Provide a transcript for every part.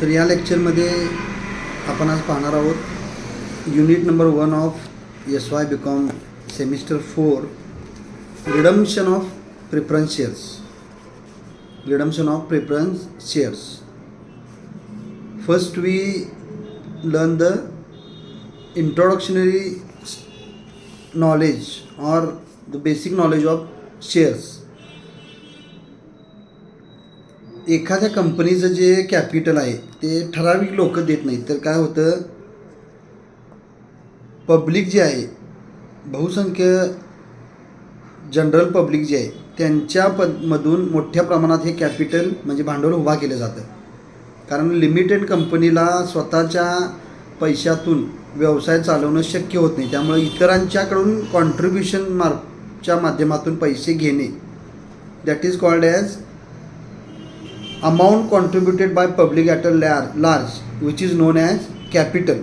तर या लेक्चरमध्ये आपण आज पाहणार आहोत unit number 1 of SY BCom semester 4 redemption of preference shares. Redemption of preference shares. First we learn the introductory knowledge or the basic knowledge of shares. एखाद्या कंपनीचं जे कॅपिटल आहे ते ठराविक लोक देत नाहीत, तर काय होतं, पब्लिक जे आहे, बहुसंख्य जनरल पब्लिक जे आहे त्यांच्या मधून मोठ्या प्रमाणात हे कॅपिटल म्हणजे भांडवल उभा केलं जातं. कारण लिमिटेड कंपनीला स्वतःच्या पैशातून व्यवसाय चालवणं शक्य होत नाही, त्यामुळे इतरांच्याकडून कॉन्ट्रीब्युशनच्या माध्यमातून पैसे घेणे, that is called as amount contributed by public at a large, which is known as capital.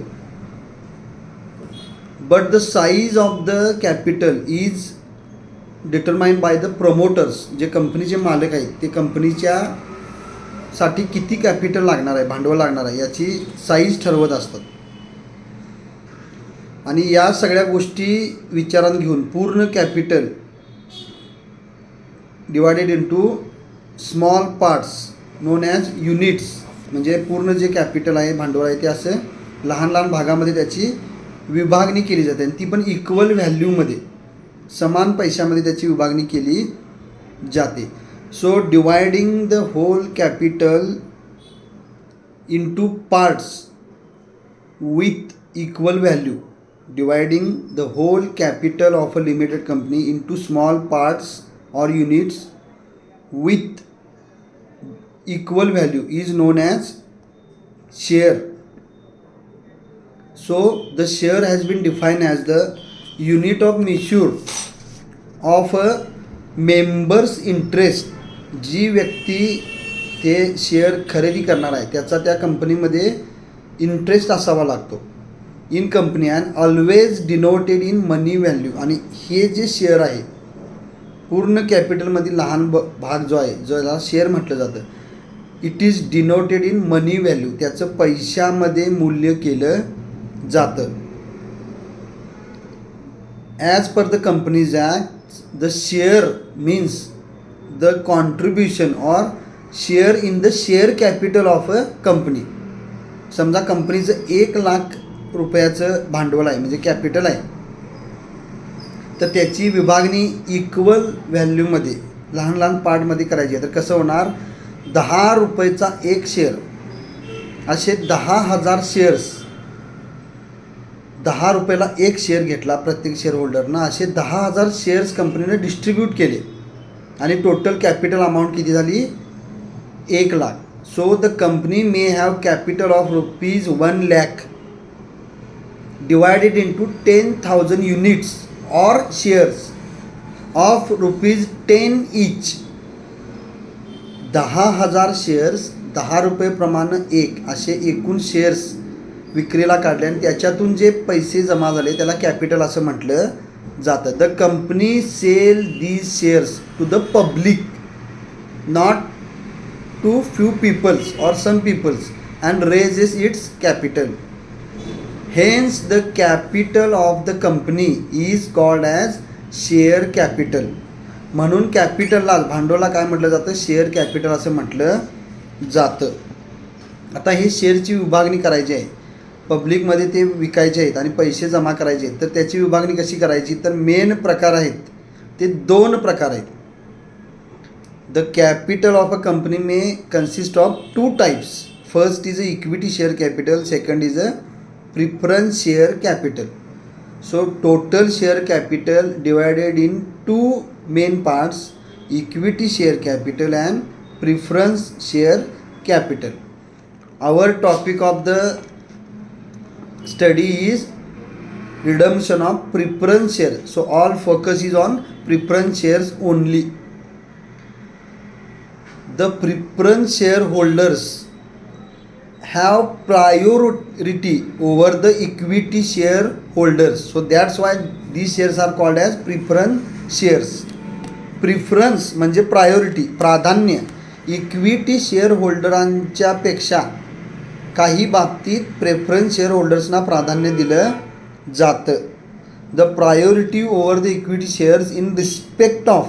But the size of the capital is determined by the promoters. जे कंपनीचे मालक आहेत ते कंपनीच्या साठी किती कॅपिटल लागणार आहे, भांडवल लागणार आहे, याची साईज ठरवत असतात. आणि या सगळ्या गोष्टी विचारात घेऊन पूर्ण capital divided into small parts non as units, म्हणजे पूर्ण जे कॅपिटल आहे, भांडवल आहे, ते असं लहान लहान भागामध्ये त्याची विभागणी केली जाते आणि ती पण इक्वल व्हॅल्यूमध्ये, समान पैशामध्ये त्याची विभागणी केली जाते. So dividing the whole capital into parts with equal value, dividing the whole capital of a limited company into small parts or units with equal value is known as share. So the share has been defined as the unit of measure of a member's interest. जी व्यक्ती ते share खरेदी करणार आहे त्याचा त्या कंपनीमध्ये interest असावा लागतो in company and always denoted in money value. आणि हे जे शेअर आहे पूर्ण कॅपिटलमधील लहान भाग जो आहे, ज्याला शेअर म्हटलं जातं, it is denoted in money value, त्याचं पैशामध्ये मूल्य केलं जातं. As per the companies act, the share means the contribution or share in the share capital of a company. समजा कंपनीचं 1,00,000 रुपयाचं भांडवल आहे, म्हणजे कॅपिटल आहे, तर त्याची विभागणी इक्वल व्हॅल्यूमध्ये लहान लहान पार्टमध्ये करायची आहे. तर कसं होणार, 10 रुपयेचा एक शेअर, असे 10,000 शेअर्स, 10 रुपयाला एक शेअर घेतला प्रत्येक शेअर होल्डरनं, असे 10,000 शेअर्स कंपनीने डिस्ट्रीब्यूट केले आणि टोटल कॅपिटल अमाऊंट किती झाली, 1,00,000. So the company may have capital of ₹1,00,000 divided into 10,000 units और शेअर्स ऑफ ₹10 ईच. 10,000 शेअर्स, 10 रुपयेप्रमाणे एक, असे एकूण शेअर्स विक्रीला काढले आणि त्याच्यातून जे पैसे जमा झाले त्याला कॅपिटल असं म्हटलं जातं. The company sell these shares to the public, not to few peoples or some peoples, and raises its capital. Hence the capital of the company is called as share capital. म्हणून कॅपिटलला, भांडवला काय म्हटलं जातं, share capital असं म्हटलं जातं. आता हे शेअरची विभागणी करायची आहे, पब्लिकमध्ये ते विकायचे आहेत आणि पैसे जमा करायचे आहेत, तर त्याची विभागणी कशी करायची, तर मेन प्रकार आहेत ते 2 प्रकार आहेत. The capital of a company may consist of 2 types. First is a equity share capital, second is a preference share capital. So total share capital divided in 2 main parts, equity share capital and preference share capital. Our topic of the study is redemption of preference share. So all focus is on preference shares only. The preference shareholders have priority over the equity shareholders. So that's why these shares are called as preference shares. Preference म्हणजे priority, प्राधान्य, equity share होल्डरांच्या पेक्षा काही बाबतीत preference share होल्डर्सना प्राधान्य दिलं जातं. The priority over the equity shares in respect of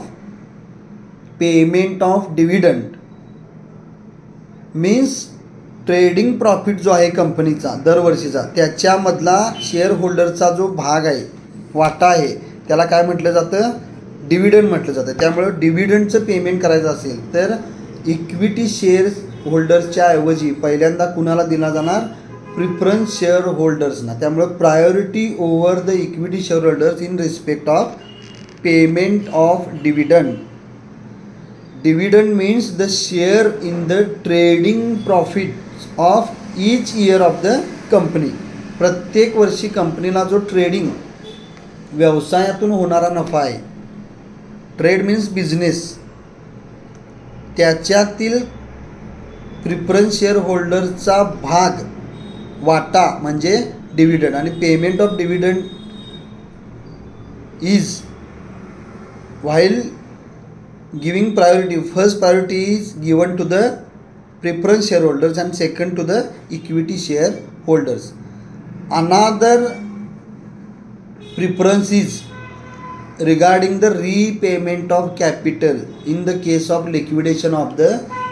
payment of dividend means trading profit जो आहे कंपनीचा दरवर्षीचा त्याच्यामधला शेअर होल्डरचा जो भाग आहे वाटा आहे त्याला काय म्हटलं जातं, डिव्हिडंड म्हटलं जातं. त्यामुळं डिव्हिडंडचं पेमेंट करायचं असेल तर इक्विटी शेअर होल्डर्सच्या ऐवजी पहिल्यांदा कुणाला दिला जाणार, प्रिफरन्स शेअर होल्डर्सना. त्यामुळं priority over the equity share holders in respect of payment of dividend. Dividend means the share in the trading profit of each year of the company. प्रत्येक वर्षी कंपनीला जो ट्रेडिंग व्यवसायातून होणारा नफा आहे, ट्रेड मीन्स बिझनेस, त्याच्यातील प्रिफरन्स शेअर होल्डरचा भाग वाटा म्हणजे डिव्हिडंड. आणि payment of dividend is while giving priority, first priority is given to the preference share holders and second to the equity share holders. Another preference is regarding the repayment of capital in the case of liquidation of the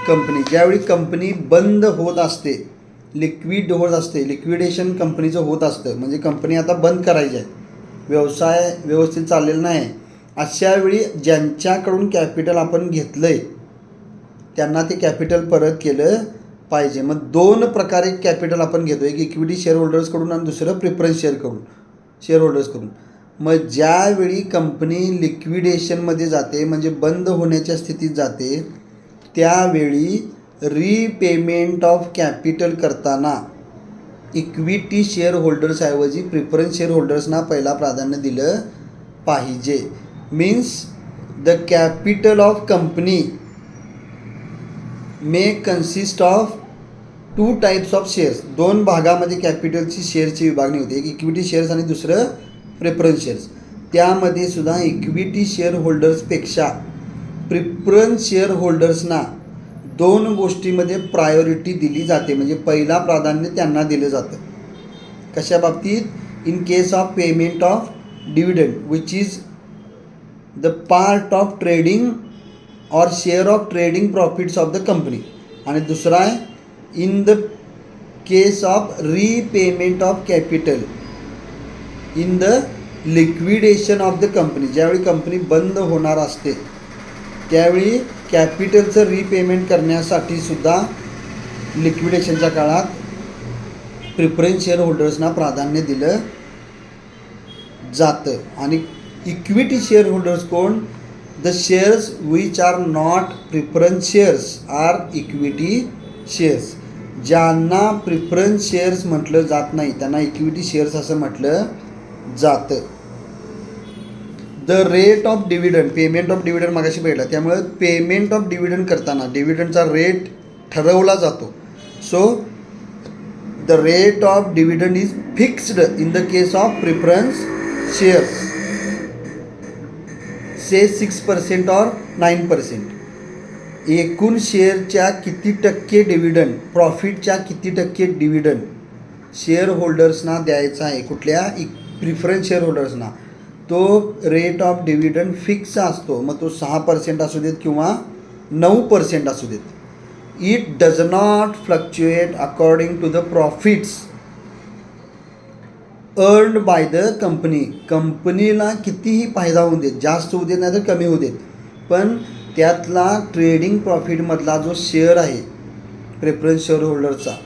company. ज्यावेळी company बंद होत असते, liquid होत असते, liquidation कंपनीचं होत असतं, म्हणजे कंपनी आता बंद करायची आहे, व्यवसाय व्यवस्थित चाललेला नाही, अशा वेळी ज्यांच्याकडून कॅपिटल आपण घेतलं आहे त्यांना ते कॅपिटल परत केलं पाहिजे. मग दोन प्रकारे कॅपिटल आपण घेतो, एक इक्विटी शेअर होल्डर्सकडून आणि दुसरं प्रिफरन्स शेअर होल्डर्सकडून. मग ज्यावेळी कंपनी लिक्विडेशनमध्ये जाते म्हणजे बंद होण्याच्या स्थितीत जाते त्यावेळी रीपेमेंट ऑफ कॅपिटल करताना इक्विटी शेअर होल्डर्सऐवजी प्रिफरन्स शेअर होल्डर्सना पहिला प्राधान्य दिलं पाहिजे. Means the capital of company may consist of two types of shares. दोन भागामध्ये कॅपिटलची शेअरची विभागणी होते, एक इक्विटी शेअर्स आणि दुसरं प्रेफरन्स शेअर्स. त्यामध्ये सुद्धा इक्विटी शेअर होल्डर्सपेक्षा प्रिफरन्स शेअर होल्डर्सना दोन गोष्टीमध्ये प्रायोरिटी दिली जाते, म्हणजे पहिला प्राधान्य त्यांना दिलं जातं. कशा बाबतीत, in case of payment of dividend which is the part of trading or share of trading profits of the company. आणि दुसरा आहे in the case of repayment of capital in the liquidation of the company. ज्यावेळी company बंद होणार असते त्यावेळी कॅपिटलचं repayment करण्यासाठी सुद्धा लिक्विडेशनच्या काळात प्रिफरन्स शेअर होल्डर्सना प्राधान्य दिलं जातं. आणि इक्विटी शेअर होल्डर्स कोण, the shares which are not preference shares are equity shares. ज्यांना प्रिफरन्स शेअर्स म्हटलं जात नाही त्यांना इक्विटी शेअर्स असं म्हटलं जातं. The rate of dividend, payment of dividend मागाशी भेटला, त्यामुळे पेमेंट ऑफ डिव्हिडंड करताना डिव्हिडंडचा रेट ठरवला जातो. So the rate of dividend is fixed in the case of preference shares, say 6% or 9%. एकूण शेअरच्या किती टक्के डिव्हिडंड, प्रॉफिटच्या किती टक्के डिव्हिडंड शेअर होल्डर्सना द्यायचा आहे, कुठल्या प्रिफरन्स शेअर होल्डर्सना, तो रेट ऑफ डिव्हिडंड फिक्स असतो. मग तो 6% असू देत किंवा 9% असू देत. It does not fluctuate according to the profits earned by the company. कंपनीला कितीही फायदा होऊ देत, जास्त होऊ देत नाही तर कमी होऊ देत, पण त्यातला ट्रेडिंग प्रॉफिटमधला जो शेअर आहे प्रेफरन्स शेअर होल्डरचा,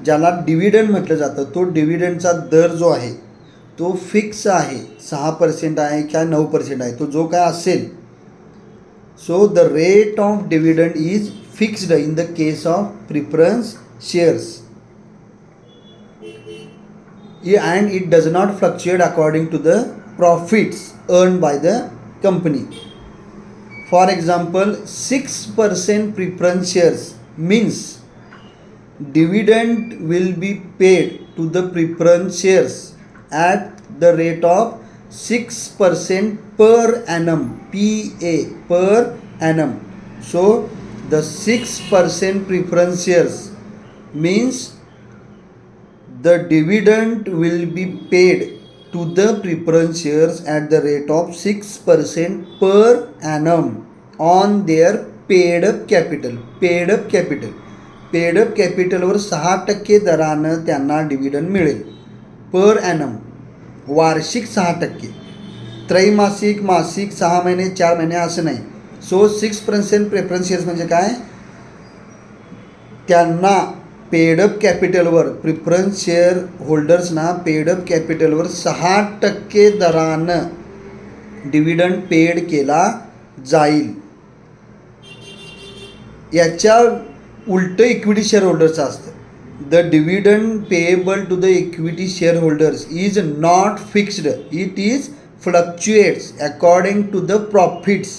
ज्याला डिव्हिडंड म्हटलं जातं, तो डिव्हिडंडचा दर जो आहे तो फिक्स आहे. 6% आहे किंवा 9% आहे, तो जो काय असेल. So the rate of dividend is fixed in the case of preference shares and it does not fluctuate according to the profits earned by the company. For example, 6% preference shares means dividend will be paid to the preference shares at the rate of 6% per annum, PA per annum. So the 6% preference shares means The dividend will be paid to the preference shares at the rate of 6% per annum on their paid up capital. Paid up capital. Paid up कॅपिटलवर 6% दरानं त्यांना dividend मिळेल per annum, वार्षिक 6%, त्रैमासिक, मासिक, 6 महिने, 4 महिने असं नाही. सो 6% प्रेफरन्स शेअर्स म्हणजे काय, त्यांना पेडअप कॅपिटलवर, प्रिफरन्स शेअर होल्डर्सना पेडअप कॅपिटलवर 6% दरानं डिव्हिडंड पेड केला जाईल. याच्या उलटं इक्विटी शेअर होल्डरचं असतं. The dividend payable to the equity share holders is not fixed, it is fluctuates according to the profits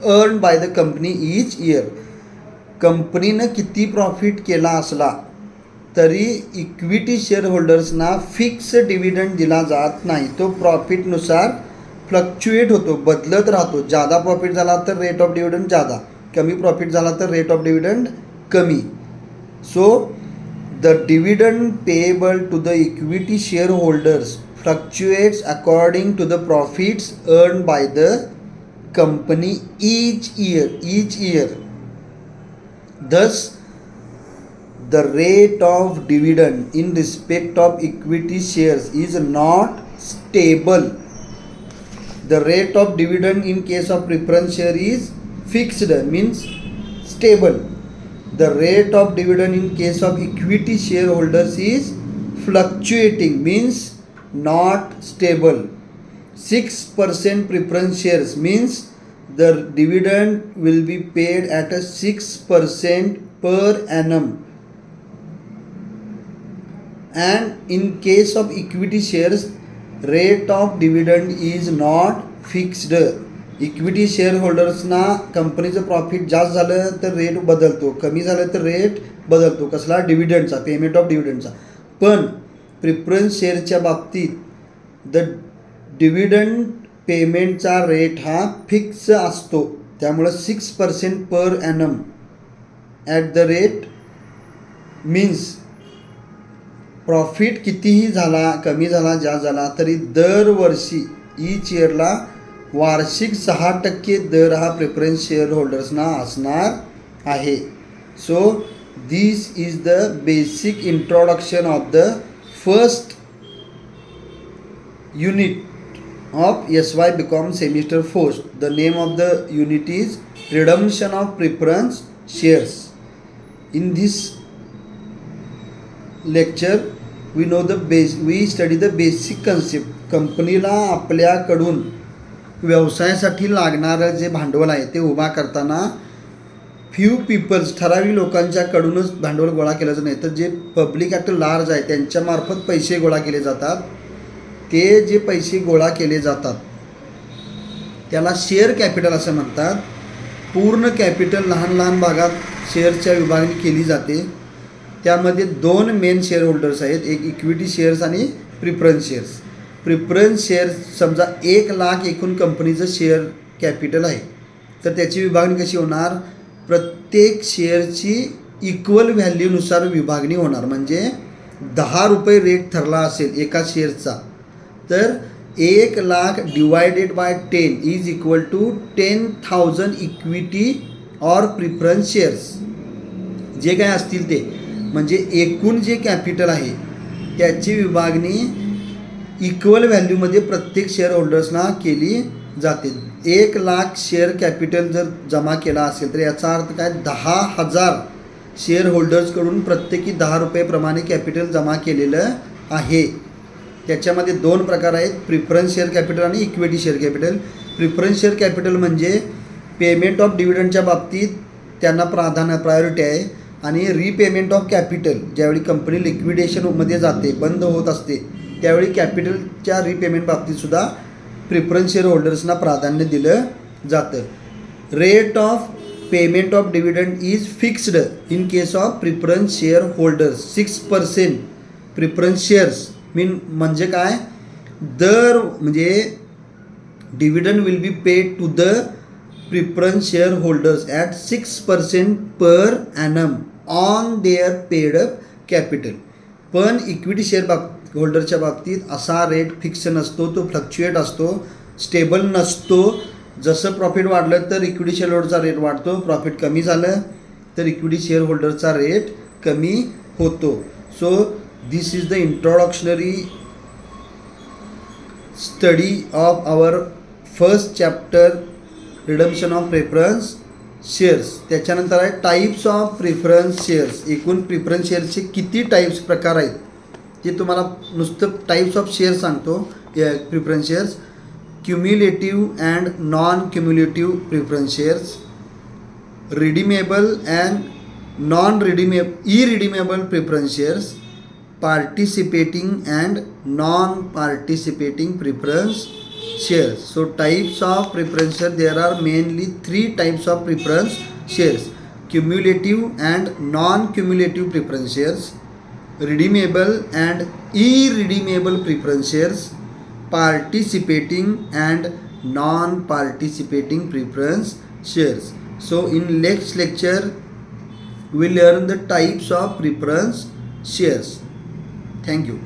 earn by the company each year. कंपनीनं किती प्रॉफिट केला असला तरी इक्विटी शेअर होल्डर्सना फिक्स डिव्हिडंड दिला जात नाही. तो प्रॉफिटनुसार फ्लक्च्युएट होतो, बदलत राहतो. जादा प्रॉफिट झाला तर रेट ऑफ डिव्हिडंड जादा, कमी प्रॉफिट झाला तर रेट ऑफ डिव्हिडंड कमी. So the dividend payable to the equity share holders fluctuates according to the profits earn by the company each year. Thus, the rate of dividend in respect of equity shares is not stable. The rate of dividend in case of preference share is fixed, means stable. The rate of dividend in case of equity shareholders is fluctuating, means not stable. 6% preference shares means the dividend will be paid at a 6% per annum, and in case of equity shares rate of dividend is not fixed. Equity share होल्डर्सना कंपनीचं profit जास्त झालं तर rate बदलतो, कमी झालं तर rate बदलतो. कसला, डिव्हिडंडचा, पेमेंट ऑफ डिव्हिडंडचा. पण प्रिफरन्स शेअरच्या बाबतीत द डिव्हिडंड पेमेंटचा रेट हा फिक्स असतो. त्यामुळं 6% per annum at the rate means profit कितीही झाला, कमी झाला, जास्त झाला तरी दरवर्षी ईच इयरला वार्षिक 6% दर हा प्रेफरन्स शेअर होल्डर्सना असणार आहे. So this is the basic introduction of the first unit of SY BCom semester 4. The name of the unit is redemption of preference shares. In this lecture we study the basic concept. कंपनीला आपल्याकडून व्यवसायासाठी लागणारं जे भांडवल आहे ते उभा करताना फ्यू पीपल्स, ठराविक लोकांच्याकडूनच भांडवल गोळा केलं नाही तर जे पब्लिक ॲट लार्ज आहे त्यांच्यामार्फत पैसे गोळा केले जातात. ते जे पैसे गोळा केले जातात त्याला शेअर कॅपिटल असं म्हणतात. पूर्ण कॅपिटल लहान लहान भागात शेअरच्या विभागणी केली जाते. त्यामध्ये 2 मेन शेअर होल्डर्स आहेत, एक इक्विटी शेअर्स आणि प्रिफरन्स शेअर्स. प्रिफरन्स शेअर्स समजा 1 लाख एकूण कंपनीचं शेअर कॅपिटल आहे तर त्याची विभागणी कशी होणार, प्रत्येक शेअरची इक्वल व्हॅल्यूनुसार विभागणी होणार. म्हणजे 10 रुपये रेट ठरला असेल एका शेअरचा तर 1 lakh divided by 10 is equal to 10,000 equity और प्रिफरन्स शेअर्स जे काय असतील ते. म्हणजे एकूण जे कॅपिटल आहे त्याची विभागणी इक्वल व्हॅल्यूमध्ये प्रत्येक शेअर होल्डर्सना केली जाते. 1 लाख शेअर कॅपिटल जर जमा केला असेल तर याचा अर्थ काय, 10,000 शेअर होल्डर्सकडून प्रत्येकी 10 रुपयेप्रमाणे कॅपिटल जमा केलेलं आहे. त्याच्यामध्ये 2 प्रकार आहेत, प्रिफरन्स शेअर कॅपिटल आणि equity share capital. Preference share capital म्हणजे पेमेंट ऑफ डिव्हिडंडच्या बाबतीत त्यांना प्रायोरिटी आहे, आणि रिपेमेंट ऑफ कॅपिटल ज्यावेळी कंपनी लिक्विडेशनमध्ये जाते, बंद होत असते त्यावेळी कॅपिटलच्या रिपेमेंट बाबतीतसुद्धा प्रिफरन्स शेअर होल्डर्सना प्राधान्य दिलं जातं. Rate of payment of dividend is fixed in case of preference share holders. 6% preference shares म्हणजे काय, दर म्हणजे dividend will be paid to the preference share holders at 6% per annum on their paid up capital. पण equity share होल्डरच्या बाबतीत असा rate fix नसतो, तो फ्लक्च्युएट असतो, स्टेबल नसतो. जसं प्रॉफिट वाढलं तर इक्विटी शेअर होल्डरचा रेट वाढतो, प्रॉफिट कमी झालं तर इक्विटी शेअर होल्डरचा रेट कमी होतो. So this is the introductory study of our first chapter redemption of preference shares. त्याच्यानंतर आहे टाईप्स ऑफ प्रिफरन्स शेअर्स. एकूण प्रिफरन्स शेअर्सचे किती टाईप्स प्रकार आहेत ते तुम्हाला नुसतं टाईप्स ऑफ शेअर सांगतो. Preference shares, cumulative and non cumulative preference shares, redeemable and non irredeemable preference shares, participating and non participating preference shares. So types of preference share, there are mainly 3 types of preference shares: cumulative and non-cumulative preference shares, redeemable and irredeemable preference shares, participating and non-participating preference shares. So in next lecture we will learn the types of preference shares. Thank you.